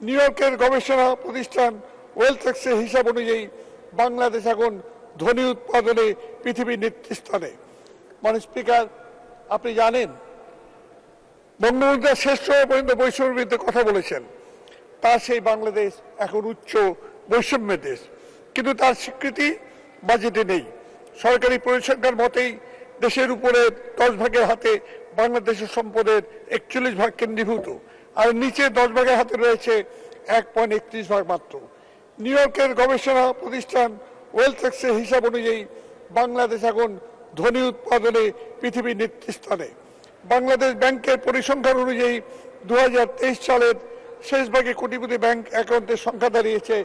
New ইয়র্কের গবেষণা প্রতিষ্ঠান ওয়েলথেক্সের হিসাব অনুযায়ী বাংলাদেশ এখন ধ্বনি উৎপাদনে পৃথিবীর নেতৃস্থানে। মানে স্পিকার, আপনি জানেন বঙ্গবন্ধু শেষ সময় পর্যন্ত বৈষম্যের বিরুদ্ধে কথা বলেছেন। তার সেই বাংলাদেশ এখন উচ্চ বৈষম্যের দেশ, কিন্তু তার স্বীকৃতি বাজেটে নেই। সরকারি পরিসংখ্যান মতেই দেশের উপরে 10 ভাগের হাতে বাংলাদেশের সম্পদের 41 ভাগ কেন্দ্রীভূত, আর নিচে 10 ভাগের হাতে রয়েছে 1.31 ভাগ মাত্র। নিউ ইয়র্কের গবেষণা প্রতিষ্ঠান ওয়েলথেক্সের হিসাব অনুযায়ী বাংলাদেশ এখন ধ্বনি উৎপাদনে পৃথিবীর নেতৃস্থানে। বাংলাদেশ ব্যাংকের পরিসংখ্যান অনুযায়ী 2023 সালের শেষ ভাগে কোটিপতি ব্যাংক অ্যাকাউন্টের সংখ্যা দাঁড়িয়েছে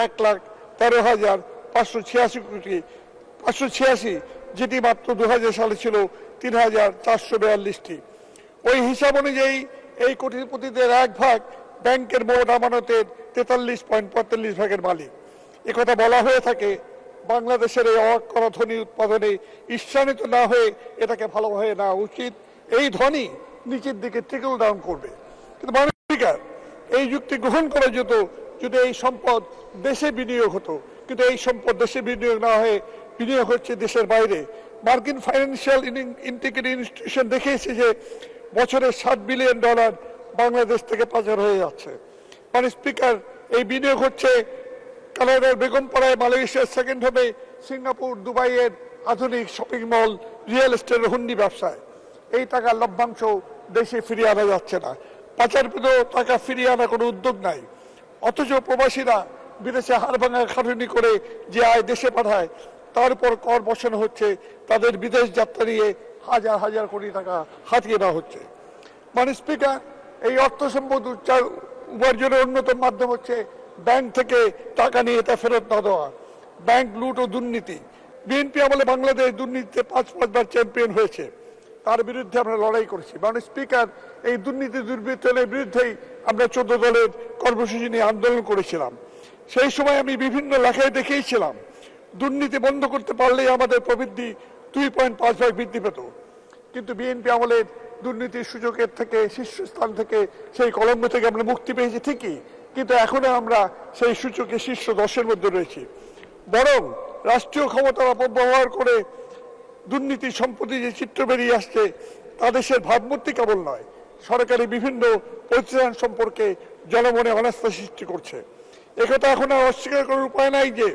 1,13,586 যেটি মাত্র 2000 সালে ছিল 3,442টি। ওই হিসাব অনুযায়ী এই কোটিপতিদের 1 ভাগ ব্যাংকের মোট আমানতের 43.45 ভাগের মালিক। একথা বলা হয়ে থাকে বাংলাদেশের এই অবাক করা ধ্বনি উৎপাদনে ঈর্ষান্বিত না হয়ে এটাকে ভালোভাবে নেওয়া উচিত। এই ধ্বনি নিচের দিকে ট্রিকল ডাউন করবে। কিন্তু এই যুক্তি গ্রহণ করা যেত যদি এই সম্পদ দেশে বিনিয়োগ হতো, কিন্তু এই সম্পদ দেশে বিনিয়োগ না হয়ে বিনিয়োগ হচ্ছে দেশের বাইরে। মার্কিন ফাইন্যান্সিয়াল ইন্টিগ্রিটি ইনস্টিটিউশন দেখিয়েছে যে বছরে $7 বিলিয়ন বাংলাদেশ থেকে পাচার হয়ে যাচ্ছে। মানে স্পিকার, এই বিনিয়োগ হচ্ছে কানাডার বেগমপাড়ায়, মালয়েশিয়ার সেকেন্ড হোমে, সিঙ্গাপুর, দুবাইয়ের আধুনিক শপিং মল, রিয়েল এস্টেটের হুন্ডি ব্যবসায়। এই টাকার লভ্যাংশ দেশে ফিরিয়ে আনা যাচ্ছে না। পাচারকৃত টাকা ফিরিয়ে আনা কোনো উদ্যোগ নাই। অথচ প্রবাসীরা বিদেশে হাড়ভাঙা খাটুনি করে যে আয় দেশে পাঠায় তার উপর কর বসানো হচ্ছে, তাদের বিদেশ যাত্রা নিয়ে হাজার হাজার কোটি টাকা হাতিয়ে দেওয়া হচ্ছে। মানে স্পিকার, এই অর্থ সম্পদ উপার্জনের অন্যতম মাধ্যম হচ্ছে ব্যাংক থেকে টাকা নিয়ে তা ফেরত না দেওয়া। ব্যাংক লুট ও দুর্নীতি। বিএনপি আমলে বাংলাদেশ দুর্নীতিতে 5বার চ্যাম্পিয়ন হয়েছে, তার বিরুদ্ধে আমরা লড়াই করেছি। মানে স্পিকার, এই দুর্নীতি দুর্বৃত্তের বিরুদ্ধেই আমরা 14 দলের কর্মসূচি নিয়ে আন্দোলন করেছিলাম। সেই সময় আমি বিভিন্ন লেখায় দেখিয়েছিলাম দুর্নীতি বন্ধ করতে পারলেই আমাদের প্রবৃদ্ধি 2.5 ভাগ বৃদ্ধি পেত। কিন্তু বিএনপি আমলের দুর্নীতির সুযোগের থেকে, শীর্ষস্থান থেকে, সেই কলঙ্ক থেকে আমরা মুক্তি পেয়েছি ঠিকই, কিন্তু এখনো আমরা সেই সূচকে শীর্ষ 10-এর মধ্যে রয়েছি। বরং রাষ্ট্রীয় ক্ষমতার অপব্যবহার করে দুর্নীতি সম্পত্তি যে চিত্র বেরিয়ে আসছে তা দেশের ভাবমূর্তি কেবল নয়, সরকারি বিভিন্ন প্রতিষ্ঠান সম্পর্কে জনমনে অনাস্থা সৃষ্টি করছে। একথা এখন আর অস্বীকার করার উপায় নাই যে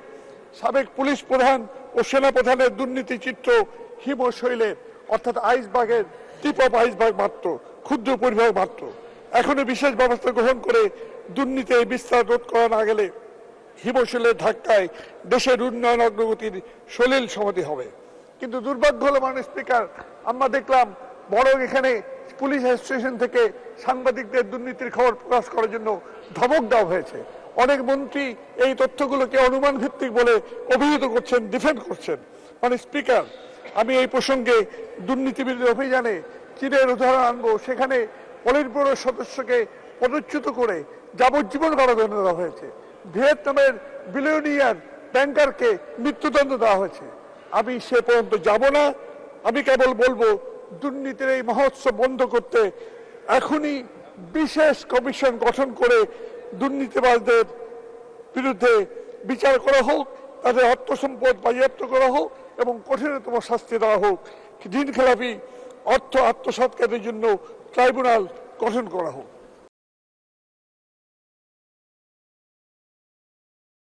সাবেক পুলিশ প্রধান ও সেনা প্রধানের দুর্নীতি চিত্র হিমশৈলের, অর্থাৎ আইসবার্গের টিপ অফ আইসবার্গ মাত্র, ক্ষুদ্র পরিভাগ মাত্র। এখনো বিশেষ ব্যবস্থা গ্রহণ করে দুর্নীতি বিস্তার রোধ করা না গেলে হিমশৈলের ধাক্কায় দেশের উন্নয়ন অগ্রগতির সলিল সমাধি হবে। কিন্তু দুর্ভাগ্য হলো মানে স্পিকার, আমরা দেখলাম বরং এখানে পুলিশ অ্যাসোসিয়েশন থেকে সাংবাদিকদের দুর্নীতির খবর প্রকাশ করার জন্য ধমক দেওয়া হয়েছে। অনেক মন্ত্রী এই তথ্যগুলোকে অনুমান ভিত্তিক বলে অভিহিত করছেন, ডিফেন্ড করছেন। মানে স্পিকার, আমি এই প্রসঙ্গে দুর্নীতি বিরোধী অভিযানে চীনের উদাহরণ আনবো। সেখানে পলিট ব্যুরোর সদস্যকে পদচ্যুত করে যাবজ্জীবন কারাদণ্ড দেওয়া হয়েছে। ভিয়েতনামের বিলিয়নিয়ার ব্যাংকারকে মৃত্যুদণ্ড দেওয়া হয়েছে। আমি সে পর্যন্ত যাব না। আমি কেবল বলবো দুর্নীতির এই মহোৎসব বন্ধ করতে এখনই বিশেষ কমিশন গঠন করে দুর্নীতিবাজদের বিরুদ্ধে বিচার করা হোক, তাদের অর্থ সম্পদ বাজেয়াপ্ত করা হোক এবং কঠিনতম শাস্তি দেওয়া হোক। ঋণ খেলাপি অর্থ আত্মসাৎকারীদের জন্য ট্রাইব্যুনাল গঠন করা হোক।